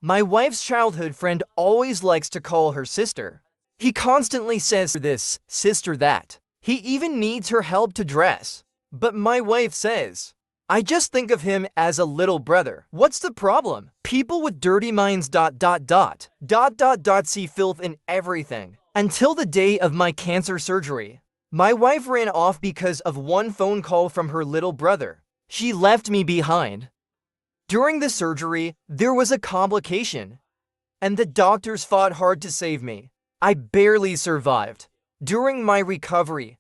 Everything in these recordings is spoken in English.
My wife's childhood friend always likes to call her sister. He constantly says this, sister that. He even needs her help to dress. But my wife says, I just think of him as a little brother. What's the problem? People with dirty minds see filth in everything. Until the day of my cancer surgery. My wife ran off because of one phone call from her little brother. She left me behind. During the surgery, there was a complication, and the doctors fought hard to save me. I barely survived. During my recovery,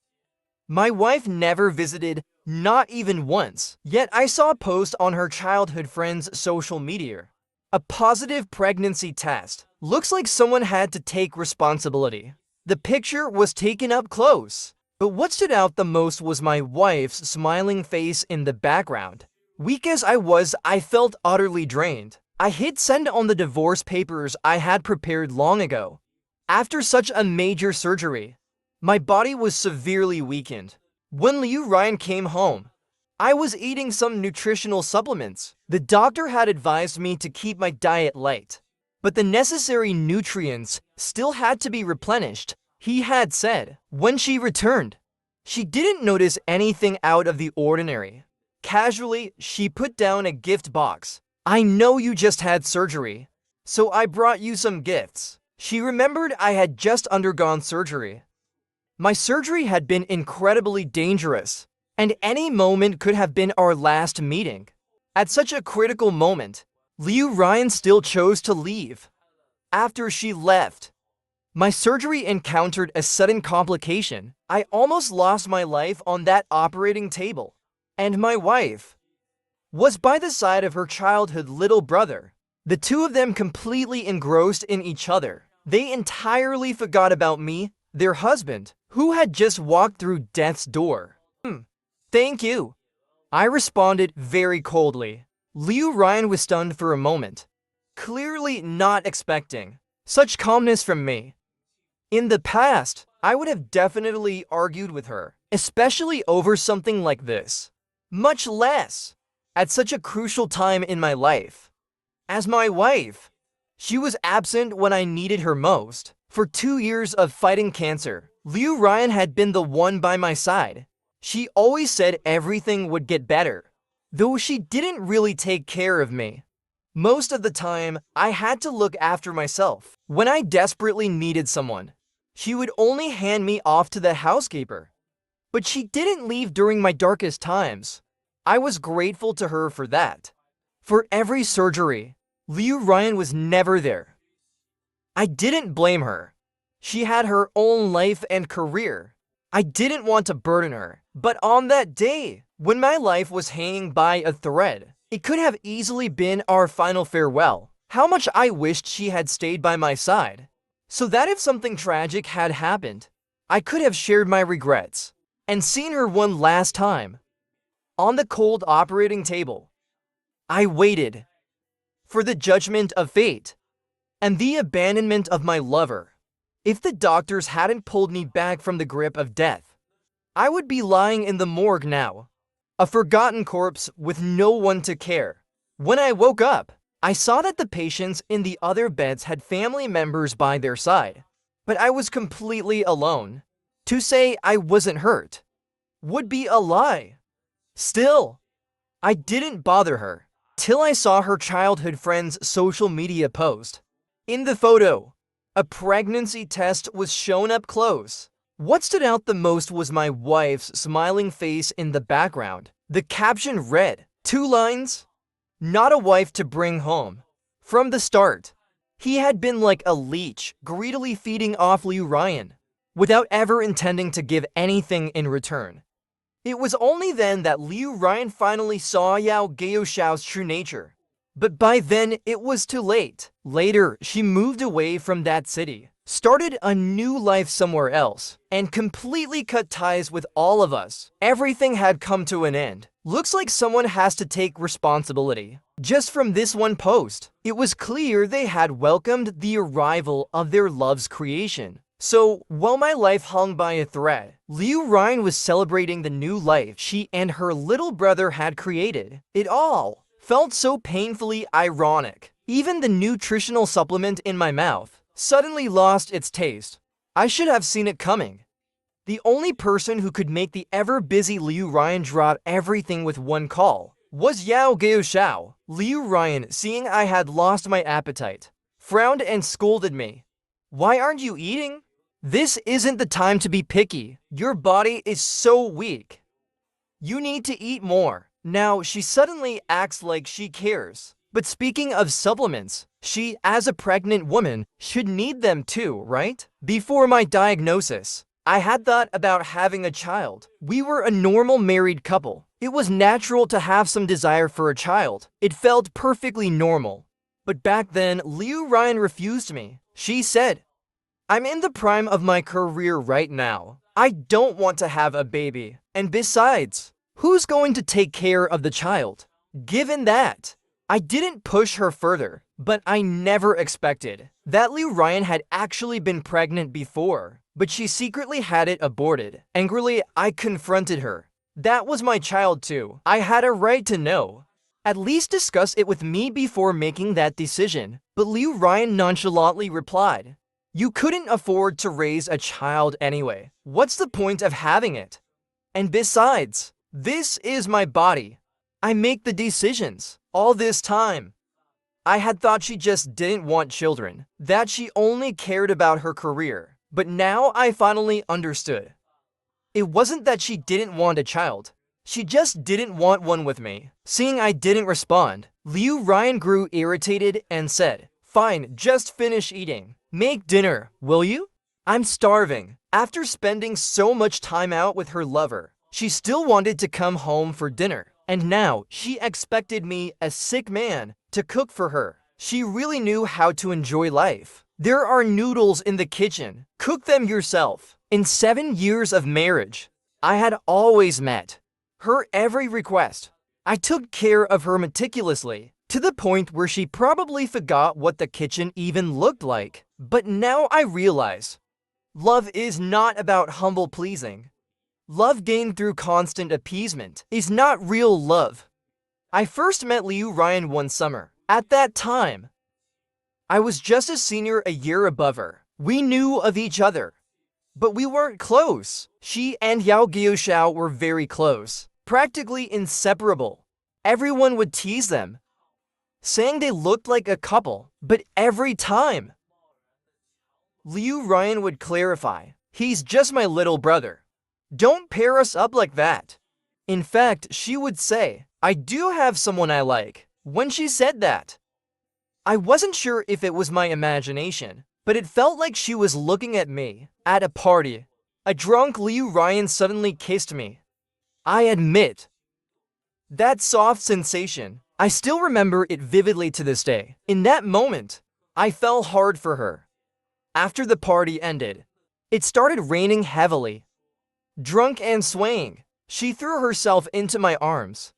my wife never visited, not even once. Yet I saw a post on her childhood friend's social media. A positive pregnancy test. Looks like someone had to take responsibility. The picture was taken up close. But what stood out the most was my wife's smiling face in the background. Weak as I was, I felt utterly drained. I hit send on the divorce papers I had prepared long ago. After such a major surgery, my body was severely weakened. When Liu Ryan came home, I was eating some nutritional supplements. The doctor had advised me to keep my diet light, but the necessary nutrients still had to be replenished. He had said, when she returned, she didn't notice anything out of the ordinary. Casually, she put down a gift box. I know you just had surgery, so I brought you some gifts. She remembered I had just undergone surgery. My surgery had been incredibly dangerous, and any moment could have been our last meeting. At such a critical moment, Liu Ryan still chose to leave. After she left, my surgery encountered a sudden complication. I almost lost my life on that operating table. And my wife was by the side of her childhood little brother. The two of them completely engrossed in each other. They entirely forgot about me, their husband, who had just walked through death's door. Thank you. I responded very coldly. Liu Ryan was stunned for a moment, clearly not expecting such calmness from me. In the past, I would have definitely argued with her, especially over something like this. Much less at such a crucial time in my life. As my wife, she was absent when I needed her most. For 2 years of fighting cancer, Liu Ryan had been the one by my side. She always said everything would get better, though she didn't really take care of me. Most of the time, I had to look after myself. When I desperately needed someone, she would only hand me off to the housekeeper. But she didn't leave during my darkest times. I was grateful to her for that. For every surgery, Liu Ryan was never there. I didn't blame her. She had her own life and career. I didn't want to burden her. But on that day, when my life was hanging by a thread, it could have easily been our final farewell. How much I wished she had stayed by my side, so that if something tragic had happened, I could have shared my regrets and seen her one last time. On the cold operating table, I waited for the judgment of fate and the abandonment of my lover. If the doctors hadn't pulled me back from the grip of death, I would be lying in the morgue now, a forgotten corpse with no one to care. When I woke up, I saw that the patients in the other beds had family members by their side, but I was completely alone. To say I wasn't hurt would be a lie. Still, I didn't bother her till I saw her childhood friend's social media post. In the photo, a pregnancy test was shown up close. What stood out the most was my wife's smiling face in the background. The caption read, 2 lines, "Not a wife to bring home." From the start, he had been like a leech, greedily feeding off Liu Ryan, without ever intending to give anything in return. It was only then that Liu Ryan finally saw Yao Gaoshao's true nature. But by then, it was too late. Later, she moved away from that city, started a new life somewhere else, and completely cut ties with all of us. Everything had come to an end. Looks like someone has to take responsibility. Just from this one post, it was clear they had welcomed the arrival of their love's creation. So, while my life hung by a thread, Liu Ryan was celebrating the new life she and her little brother had created. It all felt so painfully ironic. Even the nutritional supplement in my mouth suddenly lost its taste. I should have seen it coming. The only person who could make the ever-busy Liu Ryan drop everything with one call was Yao Gaoxiao. Liu Ryan, seeing I had lost my appetite, frowned and scolded me. "Why aren't you eating? This isn't the time to be picky. Your body is so weak. You need to eat more." Now she suddenly acts like she cares. But speaking of supplements, she, as a pregnant woman, should need them too, right? Before my diagnosis, I had thought about having a child. We were a normal married couple. It was natural to have some desire for a child. It felt perfectly normal. But back then, Liu Ryan refused me. She said, "I'm in the prime of my career right now. I don't want to have a baby. And besides, who's going to take care of the child?" Given that, I didn't push her further, but I never expected that Liu Ryan had actually been pregnant before, but she secretly had it aborted. Angrily, I confronted her. That was my child too. I had a right to know. At least discuss it with me before making that decision. But Liu Ryan nonchalantly replied, "You couldn't afford to raise a child anyway. What's the point of having it? And besides, this is my body. I make the decisions. All this time, I had thought she just didn't want children, that she only cared about her career. But now I finally understood. It wasn't that she didn't want a child. She just didn't want one with me." Seeing I didn't respond, Liu Ryan grew irritated and said, "Fine, just finish eating. Make dinner, will you? I'm starving." After spending so much time out with her lover, she still wanted to come home for dinner. And now she expected me, a sick man, to cook for her. She really knew how to enjoy life. There are noodles in the kitchen. Cook them yourself. In 7 years of marriage, I had always met her every request. I took care of her meticulously, to the point where she probably forgot what the kitchen even looked like. But now I realize, love is not about humble pleasing. Love gained through constant appeasement is not real love. I first met Liu Ryan one summer. At that time, I was just a senior a year above her. We knew of each other, but we weren't close. She and Yao Gaoxiao were very close, practically inseparable. Everyone would tease them, saying they looked like a couple. But every time, Liu Ryan would clarify, "He's just my little brother. Don't pair us up like that." In fact, she would say, "I do have someone I like." When she said that, I wasn't sure if it was my imagination, but it felt like she was looking at me. At a party, a drunk Liu Ryan suddenly kissed me. I admit, that soft sensation, I still remember it vividly to this day. In that moment, I fell hard for her. After the party ended, it started raining heavily. Drunk and swaying, she threw herself into my arms,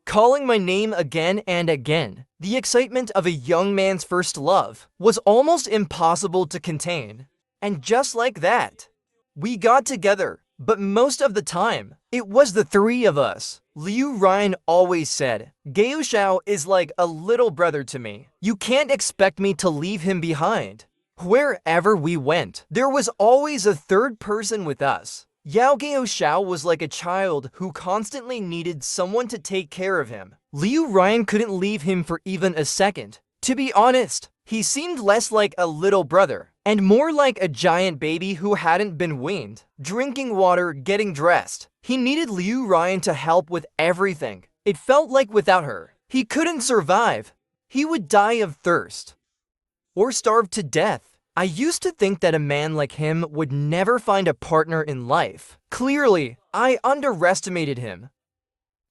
calling my name again and again. The excitement of a young man's first love was almost impossible to contain. And just like that, we got together. But most of the time, it was the three of us. Liu Ryan always said, "Gaoxiao is like a little brother to me. You can't expect me to leave him behind." Wherever we went, there was always a third person with us. Yao Gaoxiao was like a child who constantly needed someone to take care of him. Liu Ryan couldn't leave him for even a second. To be honest, he seemed less like a little brother and more like a giant baby who hadn't been weaned. Drinking water, getting dressed. He needed Liu Ryan to help with everything. It felt like without her, he couldn't survive. He would die of thirst or starve to death. I used to think that a man like him would never find a partner in life. Clearly, I underestimated him.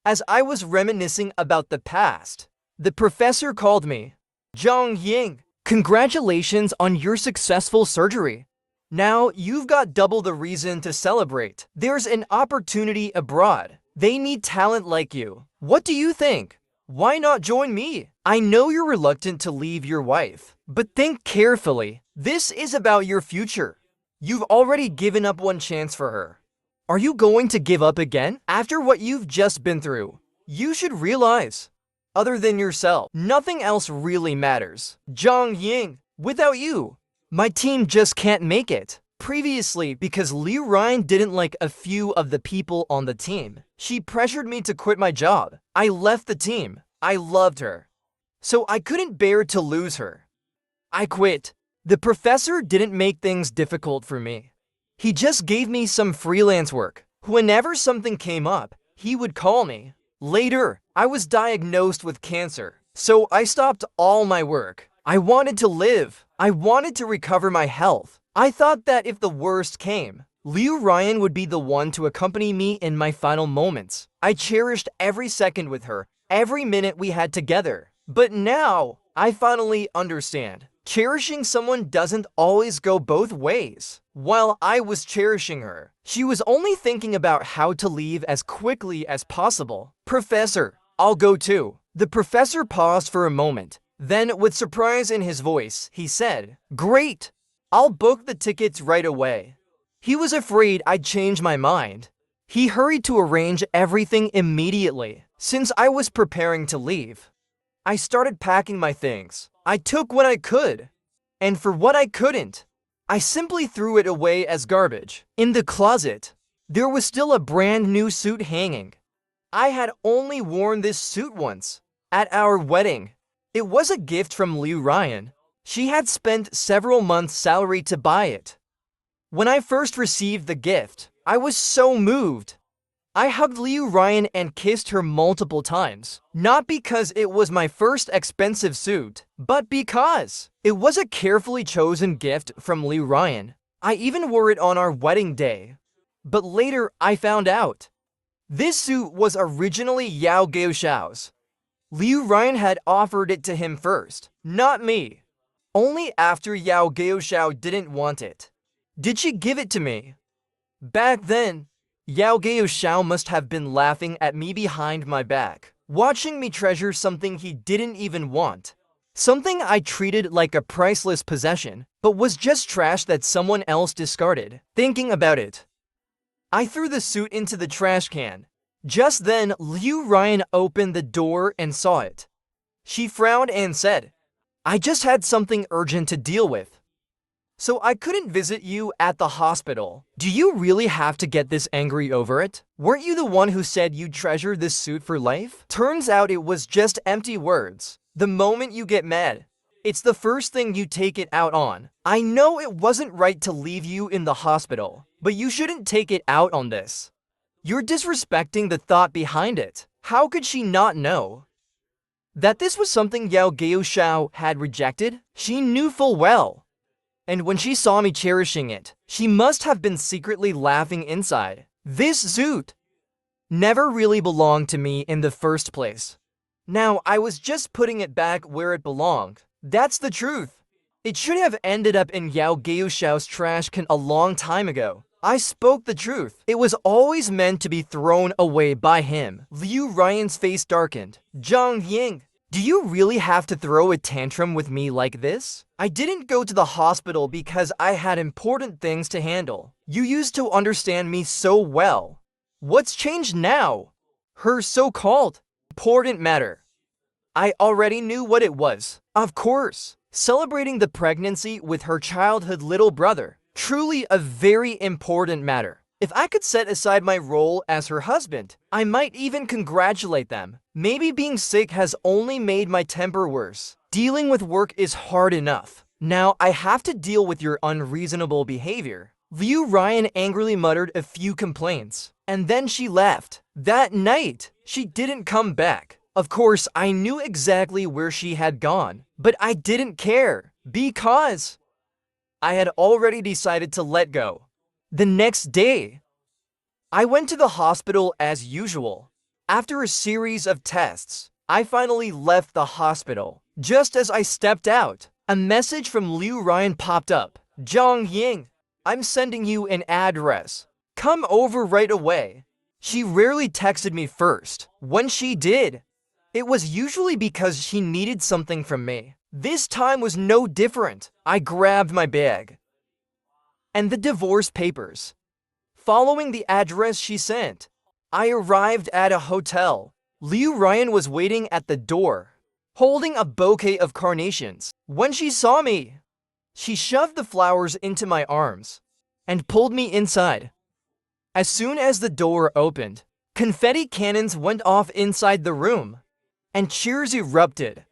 As I was reminiscing about the past, the professor called me. "Zhang Ying, congratulations on your successful surgery. Now you've got double the reason to celebrate. There's an opportunity abroad. They need talent like you. What do you think? Why not join me? I know you're reluctant to leave your wife, but think carefully. This is about your future. You've already given up one chance for her. Are you going to give up again? After what you've just been through, you should realize other than yourself. Nothing else really matters. Zhang Ying, without you, my team just can't make it. Previously, because Liu Ryan didn't like a few of the people on the team, she pressured me to quit my job. I left the team. I loved her, so I couldn't bear to lose her. I quit. The professor didn't make things difficult for me. He just gave me some freelance work. Whenever something came up, he would call me. Later, I was diagnosed with cancer, so I stopped all my work. I wanted to live. I wanted to recover my health. I thought that if the worst came, Liu Ryan would be the one to accompany me in my final moments. I cherished every second with her, every minute we had together. But now, I finally understand. Cherishing someone doesn't always go both ways. While I was cherishing her, she was only thinking about how to leave as quickly as possible. Professor, I'll go too. The professor paused for a moment. Then, with surprise in his voice, he said, "Great! I'll book the tickets right away." He was afraid I'd change my mind. He hurried to arrange everything immediately, since I was preparing to leave. I started packing my things. I took what I could, and for what I couldn't, I simply threw it away as garbage. In the closet, there was still a brand new suit hanging. I had only worn this suit once, at our wedding. It was a gift from Liu Ryan. She had spent several months' salary to buy it. When I first received the gift, I was so moved. I hugged Liu Ryan and kissed her multiple times, not because it was my first expensive suit, but because it was a carefully chosen gift from Liu Ryan. I even wore it on our wedding day. But later, I found out. This suit was originally Yao Gaoxiao's. Liu Ryan had offered it to him first, not me. Only after Yao Gaoxiao didn't want it did she give it to me. Back then, Yao Gaoxiao must have been laughing at me behind my back, watching me treasure something he didn't even want. Something I treated like a priceless possession, but was just trash that someone else discarded. Thinking about it, I threw the suit into the trash can. Just then, Liu Ryan opened the door and saw it. She frowned and said, "I just had something urgent to deal with, so I couldn't visit you at the hospital." Do you really have to get this angry over it? Weren't you the one who said you'd treasure this suit for life? Turns out it was just empty words. The moment you get mad, it's the first thing you take it out on. I know it wasn't right to leave you in the hospital, but you shouldn't take it out on this. You're disrespecting the thought behind it. How could she not know that this was something Yao Gaoxiao had rejected? She knew full well. And when she saw me cherishing it, she must have been secretly laughing inside. This suit never really belonged to me in the first place. Now, I was just putting it back where it belonged. That's the truth. It should have ended up in Yao Gaoxiao's trash can a long time ago. I spoke the truth. It was always meant to be thrown away by him. Liu Ryan's face darkened. Zhang Ying, do you really have to throw a tantrum with me like this? I didn't go to the hospital because I had important things to handle. You used to understand me so well. What's changed now? Her so-called important matter. I already knew what it was. Of course, celebrating the pregnancy with her childhood little brother. Truly a very important matter. If I could set aside my role as her husband, I might even congratulate them. Maybe being sick has only made my temper worse. Dealing with work is hard enough. Now I have to deal with your unreasonable behavior. Liu Ryan angrily muttered a few complaints, and then she left. That night, she didn't come back. Of course, I knew exactly where she had gone, but I didn't care because I had already decided to let go. The next day, I went to the hospital as usual. After a series of tests, I finally left the hospital. Just as I stepped out, a message from Liu Ryan popped up. Zhang Ying, I'm sending you an address. Come over right away. She rarely texted me first. When she did, it was usually because she needed something from me. This time was no different. I grabbed my bag and the divorce papers. Following the address she sent, I arrived at a hotel. Liu Ryan was waiting at the door, holding a bouquet of carnations. When she saw me, she shoved the flowers into my arms and pulled me inside. As soon as the door opened, confetti cannons went off inside the room, and cheers erupted.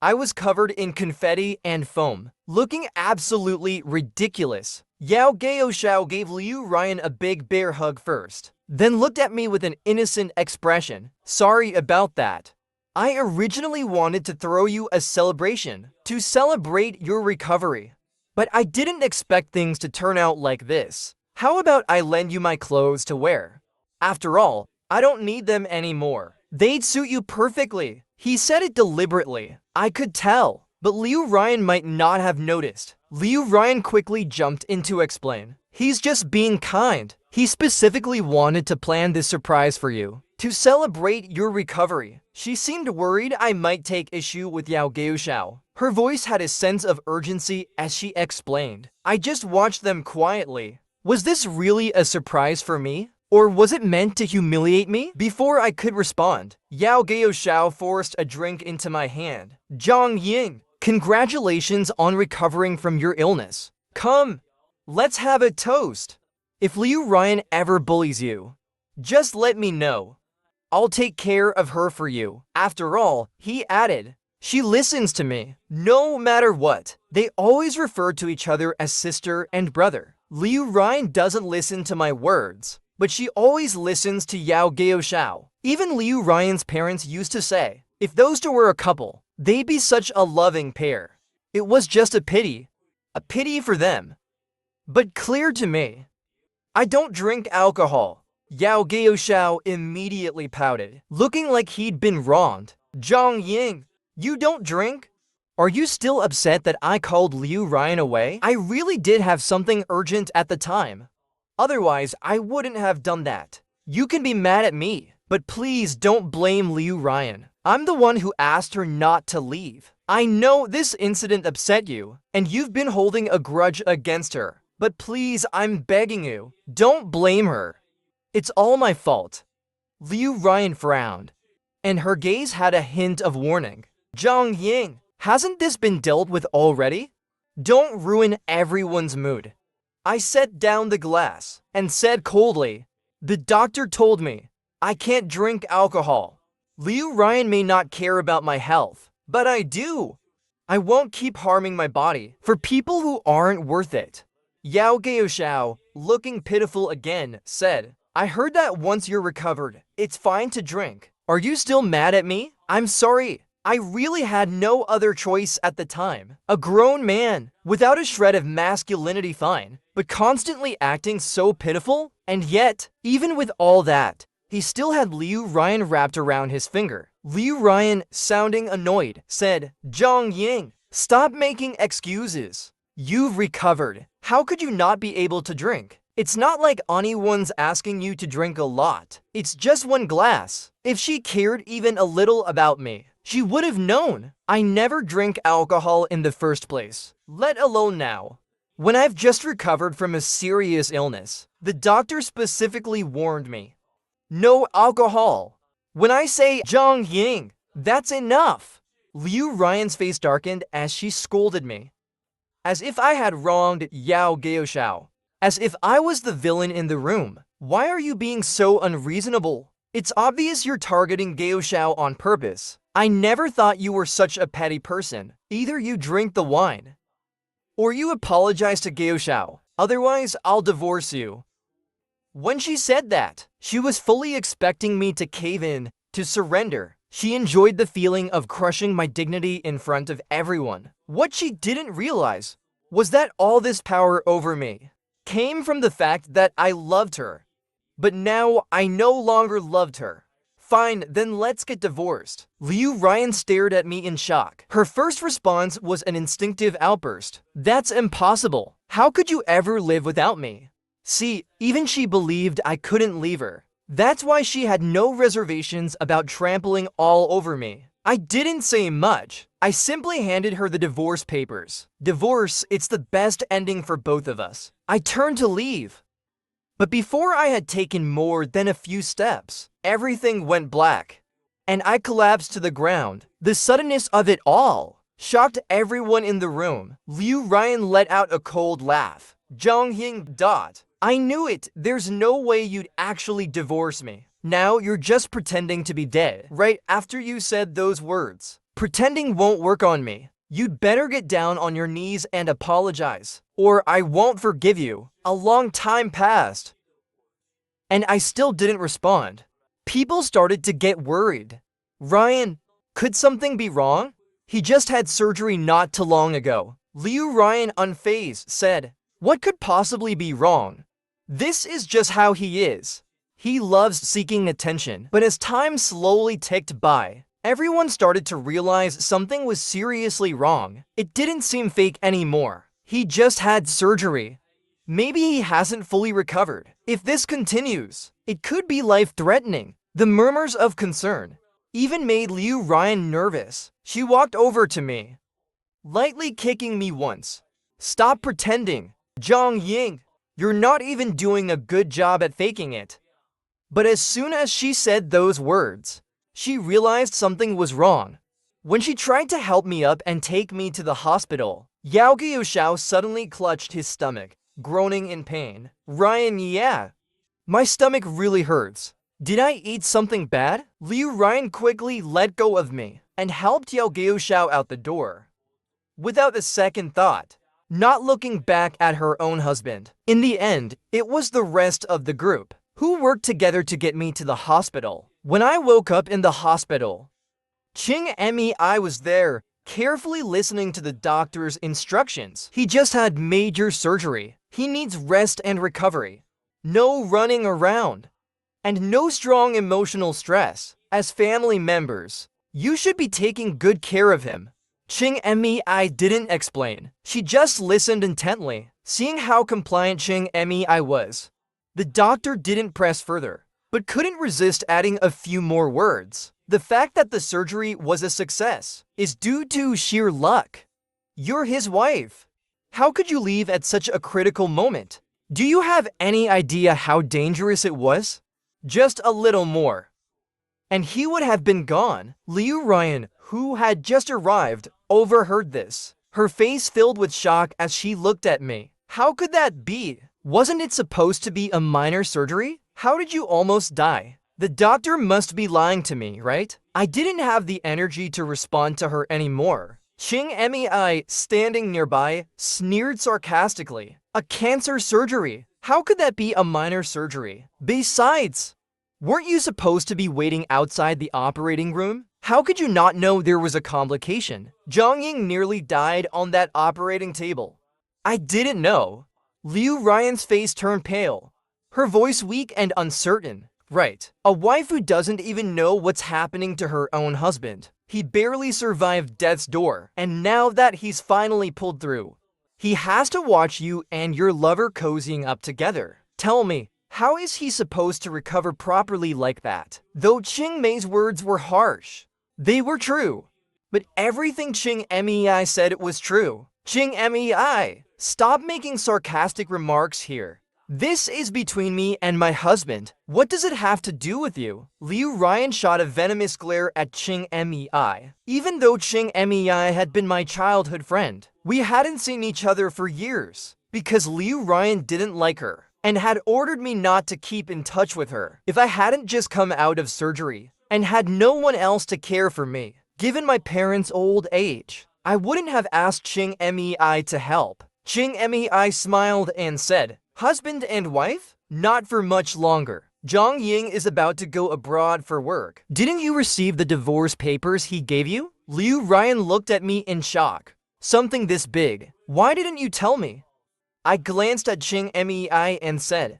I was covered in confetti and foam, looking absolutely ridiculous. Yao Gaoxiao gave Liu Ryan a big bear hug first, then looked at me with an innocent expression. Sorry about that. I originally wanted to throw you a celebration to celebrate your recovery, but I didn't expect things to turn out like this. How about I lend you my clothes to wear? After all, I don't need them anymore. They'd suit you perfectly. He said it deliberately. I could tell, but Liu Ryan might not have noticed. Liu Ryan quickly jumped in to explain. He's just being kind. He specifically wanted to plan this surprise for you, to celebrate your recovery. She seemed worried I might take issue with Yao Gaoxiao. Her voice had a sense of urgency as she explained. I just watched them quietly. Was this really a surprise for me? Or was it meant to humiliate me? Before I could respond, Yao Gaoxiao forced a drink into my hand. Zhang Ying, congratulations on recovering from your illness. Come, let's have a toast. If Liu Ryan ever bullies you, just let me know. I'll take care of her for you. After all, he added, she listens to me, no matter what. They always refer to each other as sister and brother. Liu Ryan doesn't listen to my words, but she always listens to Yao Gaoxiao. Even Liu Ryan's parents used to say, if those two were a couple, they'd be such a loving pair. It was just a pity for them. But clear to me, I don't drink alcohol. Yao Gaoxiao immediately pouted, looking like he'd been wronged. Zhang Ying, you don't drink? Are you still upset that I called Liu Ryan away? I really did have something urgent at the time. Otherwise, I wouldn't have done that. You can be mad at me, but please don't blame Liu Ryan. I'm the one who asked her not to leave. I know this incident upset you, and you've been holding a grudge against her. But please, I'm begging you, don't blame her. It's all my fault. Liu Ryan frowned, and her gaze had a hint of warning. Zhang Ying, hasn't this been dealt with already? Don't ruin everyone's mood. I set down the glass and said coldly, the doctor told me I can't drink alcohol. Liu Ryan may not care about my health, but I do. I won't keep harming my body for people who aren't worth it. Yao Gaoxiao, looking pitiful again, said, I heard that once you're recovered, it's fine to drink. Are you still mad at me? I'm sorry. I really had no other choice at the time. A grown man, without a shred of masculinity fine, but constantly acting so pitiful? And yet, even with all that, he still had Liu Ryan wrapped around his finger. Liu Ryan, sounding annoyed, said, Zhang Ying, stop making excuses. You've recovered. How could you not be able to drink? It's not like anyone's asking you to drink a lot. It's just one glass. If she cared even a little about me, she would have known. I never drink alcohol in the first place, let alone now, when I've just recovered from a serious illness. The doctor specifically warned me. No alcohol. When I say Zhang Ying, that's enough. Liu Ryan's face darkened as she scolded me, as if I had wronged Yao Gaoxiao, as if I was the villain in the room. Why are you being so unreasonable? It's obvious you're targeting Gaoxiao on purpose. I never thought you were such a petty person. Either you drink the wine, or you apologize to Gaoxiao. Otherwise, I'll divorce you. When she said that, she was fully expecting me to cave in, to surrender. She enjoyed the feeling of crushing my dignity in front of everyone. What she didn't realize was that all this power over me came from the fact that I loved her. But now I no longer loved her. Fine, then let's get divorced. Liu Ryan stared at me in shock. Her first response was an instinctive outburst. That's impossible. How could you ever live without me? See, even she believed I couldn't leave her. That's why she had no reservations about trampling all over me. I didn't say much. I simply handed her the divorce papers. Divorce, it's the best ending for both of us. I turned to leave. But before I had taken more than a few steps, everything went black. and I collapsed to the ground. The suddenness of it all shocked everyone in the room. Liu Ryan let out a cold laugh. Zhang dot. I knew it. There's no way you'd actually divorce me. Now you're just pretending to be dead. Right after you said those words. Pretending won't work on me. You'd better get down on your knees and apologize, or I won't forgive you. A long time passed, and I still didn't respond. People started to get worried. Ryan, could something be wrong? He just had surgery not too long ago. Liu Ryan, unfazed, said, what could possibly be wrong? This is just how he is. He loves seeking attention. But as time slowly ticked by, everyone started to realize something was seriously wrong. It didn't seem fake anymore. He just had surgery. Maybe he hasn't fully recovered. If this continues, it could be life-threatening. The murmurs of concern even made Liu Ryan nervous. She walked over to me, lightly kicking me once. Stop pretending. Zhang Ying, you're not even doing a good job at faking it. But as soon as she said those words, she realized something was wrong. When she tried to help me up and take me to the hospital, Yao Guoshao suddenly clutched his stomach, groaning in pain. Ryan, yeah. My stomach really hurts. Did I eat something bad? Liu Ryan quickly let go of me and helped Yao Guoshao out the door. Without a second thought, not looking back at her own husband. In the end, it was the rest of the group who worked together to get me to the hospital. When I woke up in the hospital, Ching Mei was there, carefully listening to the doctor's instructions. He just had major surgery. He needs rest and recovery. No running around. And no strong emotional stress. As family members, you should be taking good care of him. Ching Mei didn't explain. She just listened intently, seeing how compliant Ching Mei was. The doctor didn't press further, but couldn't resist adding a few more words. The fact that the surgery was a success is due to sheer luck. You're his wife. How could you leave at such a critical moment? Do you have any idea how dangerous it was? Just a little more, and he would have been gone. Liu Ryan, who had just arrived, overheard this. Her face filled with shock as she looked at me. How could that be? Wasn't it supposed to be a minor surgery? How did you almost die? The doctor must be lying to me, right? I didn't have the energy to respond to her anymore. Ching Mei, standing nearby, sneered sarcastically. A cancer surgery? How could that be a minor surgery? Besides, weren't you supposed to be waiting outside the operating room? How could you not know there was a complication? Zhang Ying nearly died on that operating table. I didn't know. Liu Ryan's face turned pale, her voice weak and uncertain. Right, a wife who doesn't even know what's happening to her own husband. He barely survived death's door, and now that he's finally pulled through, he has to watch you and your lover cozying up together. Tell me, how is he supposed to recover properly like that? Though Ching Mei's words were harsh, they were true. But everything Ching Mei said was true. Ching Mei, stop making sarcastic remarks here. This is between me and my husband. What does it have to do with you? Liu Ryan shot a venomous glare at Ching Mei. Even though Ching Mei had been my childhood friend, we hadn't seen each other for years because Liu Ryan didn't like her and had ordered me not to keep in touch with her. If I hadn't just come out of surgery and had no one else to care for me, given my parents' old age, I wouldn't have asked Ching Mei to help. Ching Mei smiled and said, husband and wife? Not for much longer. Zhang Ying is about to go abroad for work. Didn't you receive the divorce papers he gave you? Liu Ryan looked at me in shock. Something this big. Why didn't you tell me? I glanced at Ching Mei and said,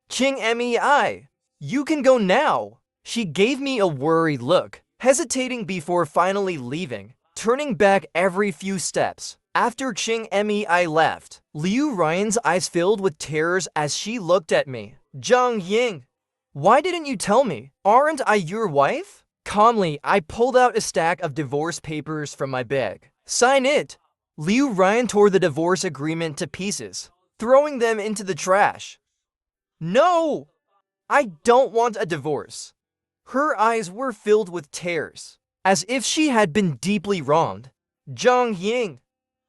Ching Mei, you can go now. She gave me a worried look, hesitating before finally leaving, turning back every few steps. After Ching Mei left, Liu Ryan's eyes filled with tears as she looked at me. Zhang Ying, why didn't you tell me? Aren't I your wife? Calmly, I pulled out a stack of divorce papers from my bag. Sign it. Liu Ryan tore the divorce agreement to pieces, throwing them into the trash. No! I don't want a divorce. Her eyes were filled with tears, as if she had been deeply wronged. Zhang Ying,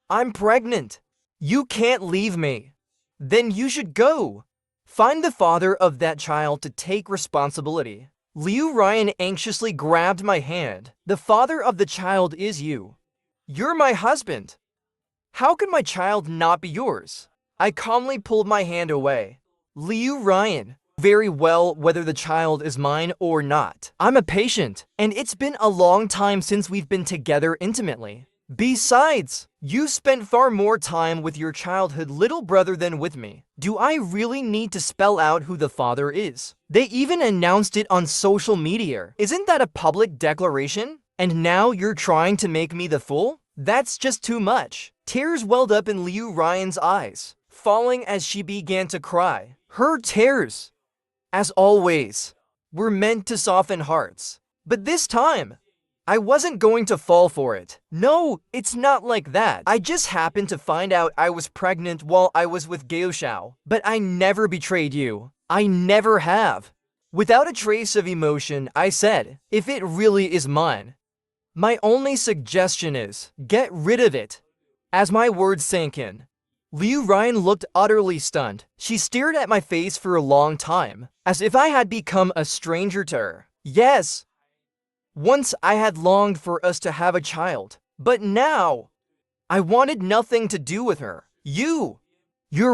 I'm pregnant. You can't leave me. Then you should go. Find the father of that child to take responsibility. Liu Ryan anxiously grabbed my hand. The father of the child is you. You're my husband. How can my child not be yours? I calmly pulled my hand away. Liu Ryan, very well whether the child is mine or not. I'm a patient, and it's been a long time since we've been together intimately. Besides, you spent far more time with your childhood little brother than with me. Do I really need to spell out who the father is? They even announced it on social media. Isn't that a public declaration? And now you're trying to make me the fool? That's just too much. Tears welled up in Liu Ryan's eyes, falling as she began to cry. Her tears, as always, were meant to soften hearts. But this time, I wasn't going to fall for it. No, it's not like that. I just happened to find out I was pregnant while I was with Gao Xiao. But I never betrayed you. I never have. Without a trace of emotion, I said, if it really is mine, my only suggestion is, get rid of it. As my words sank in, Liu Ryan looked utterly stunned. She stared at my face for a long time, as if I had become a stranger to her. Yes, once I had longed for us to have a child, but now I wanted nothing to do with her. You're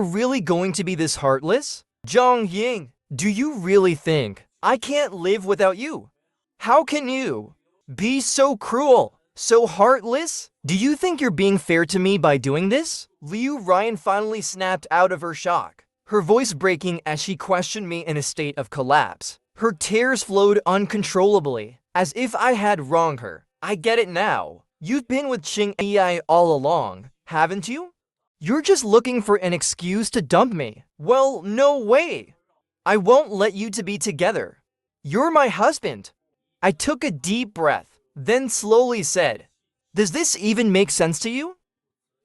really going to be this heartless? Zhang Ying, do you really think I can't live without you? How can you be so cruel, so heartless? Do you think you're being fair to me by doing this? Liu Ryan finally snapped out of her shock, her voice breaking as she questioned me in a state of collapse. Her tears flowed uncontrollably, as if I had wronged her. I get it now. You've been with Qing Yi all along, haven't you? You're just looking for an excuse to dump me. Well, no way. I won't let you two be together. You're my husband. I took a deep breath, then slowly said, does this even make sense to you?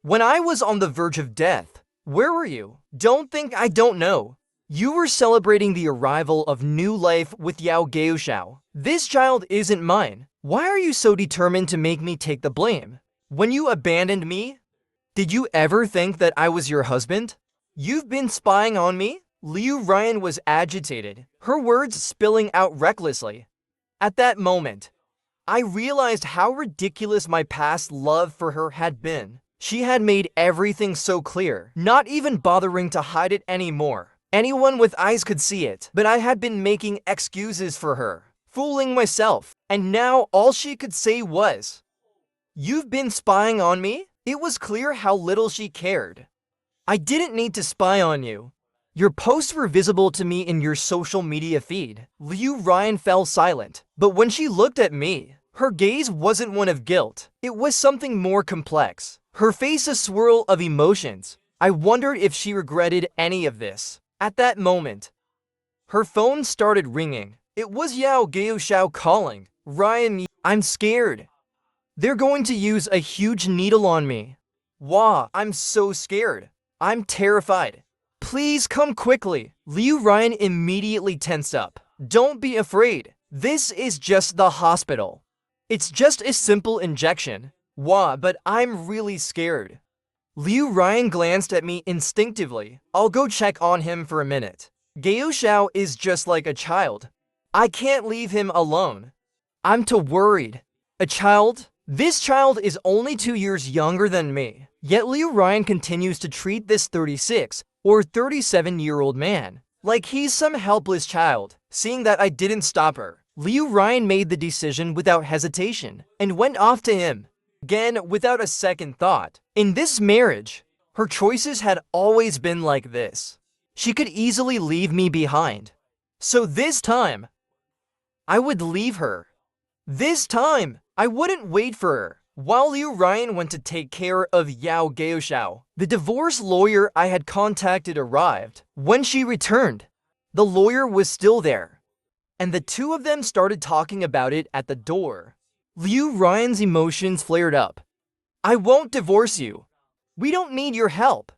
When I was on the verge of death, where were you? Don't think I don't know. You were celebrating the arrival of new life with Yao Gaoxiao. This child isn't mine. Why are you so determined to make me take the blame? When you abandoned me, did you ever think that I was your husband? You've been spying on me? Liu Ryan was agitated, her words spilling out recklessly. At that moment, I realized how ridiculous my past love for her had been. She had made everything so clear, not even bothering to hide it anymore. Anyone with eyes could see it, but I had been making excuses for her, fooling myself, and now all she could say was, you've been spying on me? It was clear how little she cared. I didn't need to spy on you. Your posts were visible to me in your social media feed. Liu Ryan fell silent, but when she looked at me, her gaze wasn't one of guilt. It was something more complex. Her face a swirl of emotions. I wondered if she regretted any of this. At that moment, her phone started ringing. It was Yao Gaoxiao calling. Ryan, I'm scared. They're going to use a huge needle on me. Wah, I'm so scared. I'm terrified. Please come quickly. Liu Ryan immediately tensed up. Don't be afraid. This is just the hospital. It's just a simple injection. Wah, but I'm really scared. Liu Ryan glanced at me instinctively. I'll go check on him for a minute. Gao Xiao is just like a child. I can't leave him alone. I'm too worried. A child? This child is only 2 years younger than me. Yet Liu Ryan continues to treat this 36 or 37-year-old man like he's some helpless child. Seeing that I didn't stop her, Liu Ryan made the decision without hesitation and went off to him. Again, without a second thought. In this marriage, her choices had always been like this. She could easily leave me behind. So this time, I would leave her. This time, I wouldn't wait for her. While Liu Ryan went to take care of Yao Gaoxiao, the divorce lawyer I had contacted arrived. When she returned, the lawyer was still there, and the two of them started talking about it at the door. Liu Ryan's emotions flared up. I won't divorce you. We don't need your help.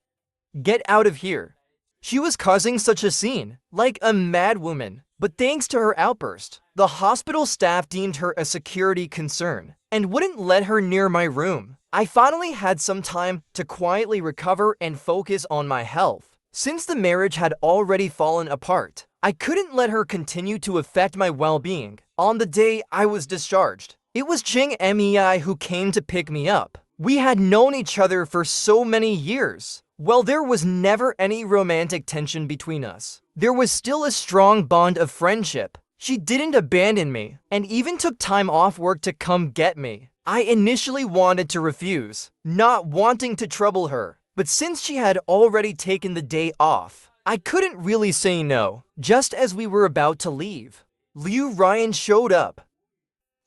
Get out of here. She was causing such a scene, like a mad woman. But thanks to her outburst, the hospital staff deemed her a security concern and wouldn't let her near my room. I finally had some time to quietly recover and focus on my health. Since the marriage had already fallen apart, I couldn't let her continue to affect my well-being. On the day I was discharged, it was Ching Mei who came to pick me up. We had known each other for so many years. Well, there was never any romantic tension between us. There was still a strong bond of friendship. She didn't abandon me, and even took time off work to come get me. I initially wanted to refuse, not wanting to trouble her. But since she had already taken the day off, I couldn't really say no. Just as we were about to leave, Liu Ryan showed up.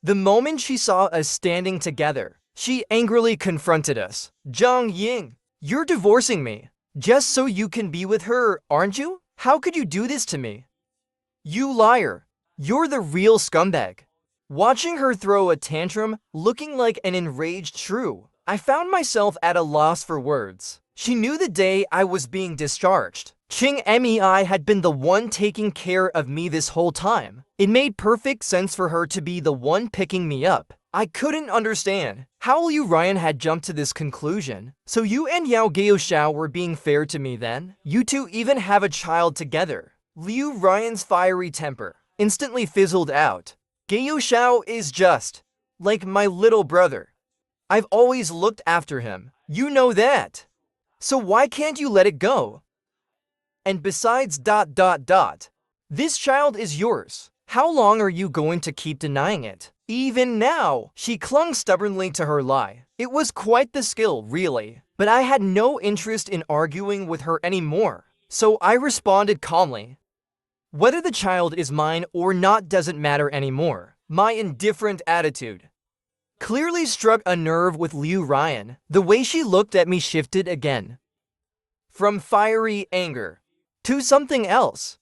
The moment she saw us standing together, she angrily confronted us. "Zhang Ying, you're divorcing me, just so you can be with her, aren't you? How could you do this to me? You liar, you're the real scumbag." Watching her throw a tantrum, looking like an enraged shrew, I found myself at a loss for words. She knew the day I was being discharged, Ching Mei had been the one taking care of me this whole time. It made perfect sense for her to be the one picking me up. I couldn't understand how Liu Ryan had jumped to this conclusion. So you and Yao Gaoxiao were being fair to me then? You two even have a child together. Liu Ryan's fiery temper instantly fizzled out. Gaoxiao is just like my little brother. I've always looked after him. You know that. So why can't you let it go? And besides ... this child is yours. How long are you going to keep denying it? Even now, she clung stubbornly to her lie. It was quite the skill, really. But I had no interest in arguing with her anymore. So I responded calmly. Whether the child is mine or not doesn't matter anymore. My indifferent attitude clearly struck a nerve with Liu Ryan. The way she looked at me shifted again, from fiery anger to something else.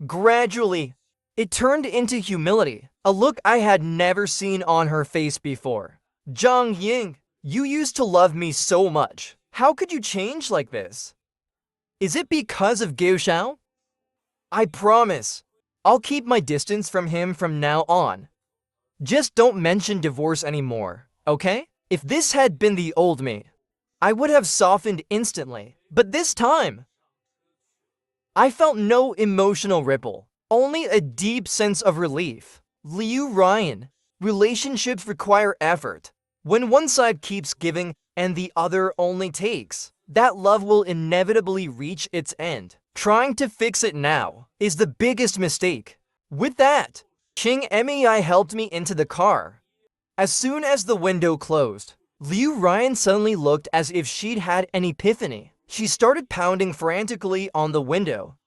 Gradually, it turned into humility, a look I had never seen on her face before. "Zhang Ying, you used to love me so much. How could you change like this? Is it because of Gaoxiao? I promise, I'll keep my distance from him from now on. Just don't mention divorce anymore, okay?" If this had been the old me, I would have softened instantly. But this time, I felt no emotional ripple, only a deep sense of relief. Liu Ryan, relationships require effort. When one side keeps giving and the other only takes, that love will inevitably reach its end. Trying to fix it now is the biggest mistake. With that, Ching Mei helped me into the car. As soon as the window closed, Liu Ryan suddenly looked as if she'd had an epiphany. She started pounding frantically on the window,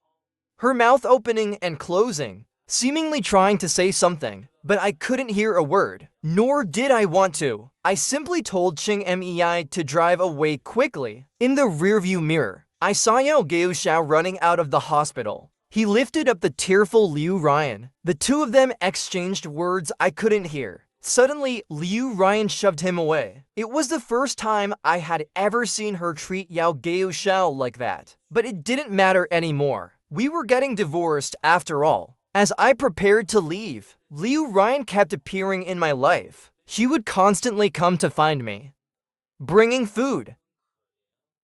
her mouth opening and closing, seemingly trying to say something, but I couldn't hear a word, nor did I want to. I simply told Ching Mei to drive away quickly. In the rearview mirror, I saw Yao Gaoxiao running out of the hospital. He lifted up the tearful Liu Ryan. The two of them exchanged words I couldn't hear. Suddenly, Liu Ryan shoved him away. It was the first time I had ever seen her treat Yao Gaoxiao like that. But it didn't matter anymore. We were getting divorced after all. As I prepared to leave, Liu Ryan kept appearing in my life. She would constantly come to find me, bringing food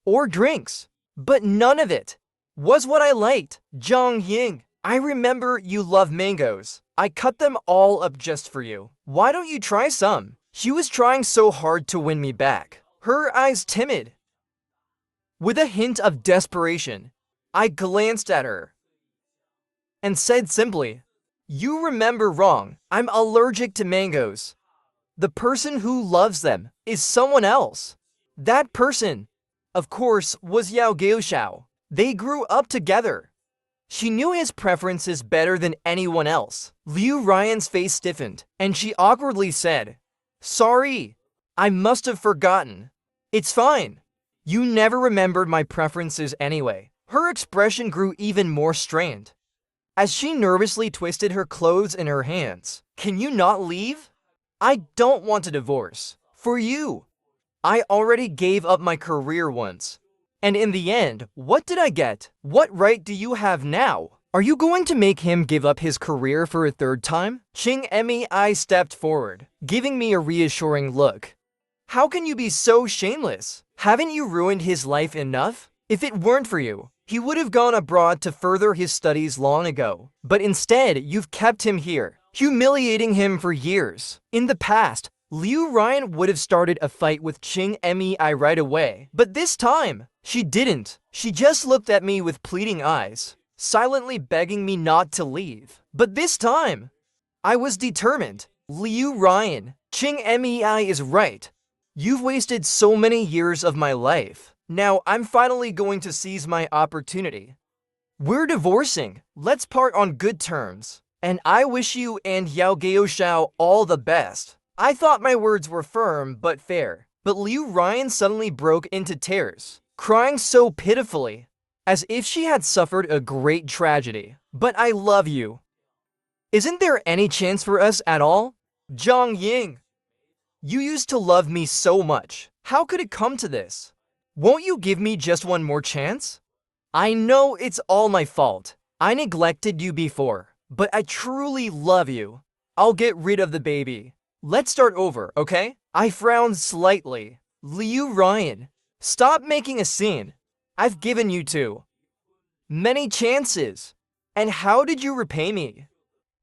or drinks. But none of it was what I liked. "Zhang Ying, I remember you love mangoes. I cut them all up just for you. Why don't you try some?" She was trying so hard to win me back, her eyes timid. With a hint of desperation, I glanced at her and said simply, "You remember wrong. I'm allergic to mangoes. The person who loves them is someone else." That person, of course, was Yao Gaoxiao. They grew up together. She knew his preferences better than anyone else. Liu Ryan's face stiffened, and she awkwardly said, "Sorry, I must have forgotten." "It's fine. You never remembered my preferences anyway." Her expression grew even more strained as she nervously twisted her clothes in her hands. "Can you not leave? I don't want a divorce. For you. I already gave up my career once. And in the end, what did I get? What right do you have now Are you going to make him give up his career for a third time? Ching Mei stepped forward, giving me a reassuring look. How can you be so shameless? Haven't you ruined his life enough? If it weren't for you, he would have gone abroad to further his studies long ago. But instead, you've kept him here, humiliating him for years. In the past, Liu Ryan would have started a fight with Ching Mei right away. But this time, she didn't. She just looked at me with pleading eyes, silently begging me not to leave. But this time, I was determined. Liu Ryan, Ching Mei is right. You've wasted so many years of my life. Now I'm finally going to seize my opportunity. We're divorcing. Let's part on good terms. And I wish you and Yao Gaoxiao all the best. I thought my words were firm but fair. But Liu Ryan suddenly broke into tears, crying so pitifully, as if she had suffered a great tragedy. But I love you. Isn't there any chance for us at all? Zhang Ying, you used to love me so much. How could it come to this? Won't you give me just one more chance? I know it's all my fault. I neglected you before, but I truly love you. I'll get rid of the baby. Let's start over, okay? I frowned slightly. Liu Ryan, stop making a scene. I've given you two many chances. And how did you repay me?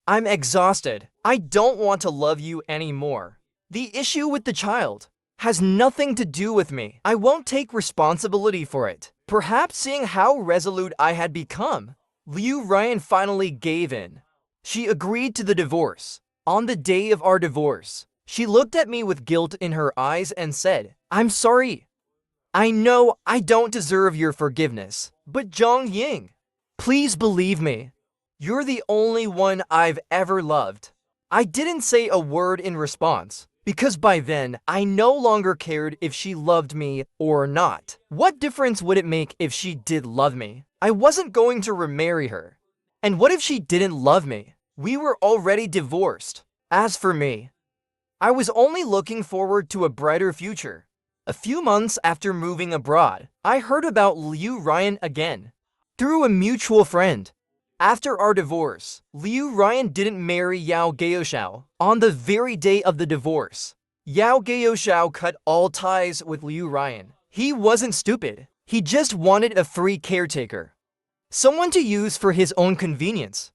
I'm exhausted. I don't want to love you anymore. The issue with the child has nothing to do with me. I won't take responsibility for it. Perhaps seeing how resolute I had become, Liu Ryan finally gave in. She agreed to the divorce. On the day of our divorce, she looked at me with guilt in her eyes and said, I'm sorry. I know I don't deserve your forgiveness, but Zhang Ying, please believe me. You're the only one I've ever loved. I didn't say a word in response, because by then, I no longer cared if she loved me or not. What difference would it make if she did love me? I wasn't going to remarry her. And what if she didn't love me? We were already divorced. As for me, I was only looking forward to a brighter future. A few months after moving abroad, I heard about Liu Ryan again, through a mutual friend. After our divorce, Liu Ryan didn't marry Yao Gaoxiao. On the very day of the divorce, Yao Gaoxiao cut all ties with Liu Ryan. He wasn't stupid. He just wanted a free caretaker, someone to use for his own convenience.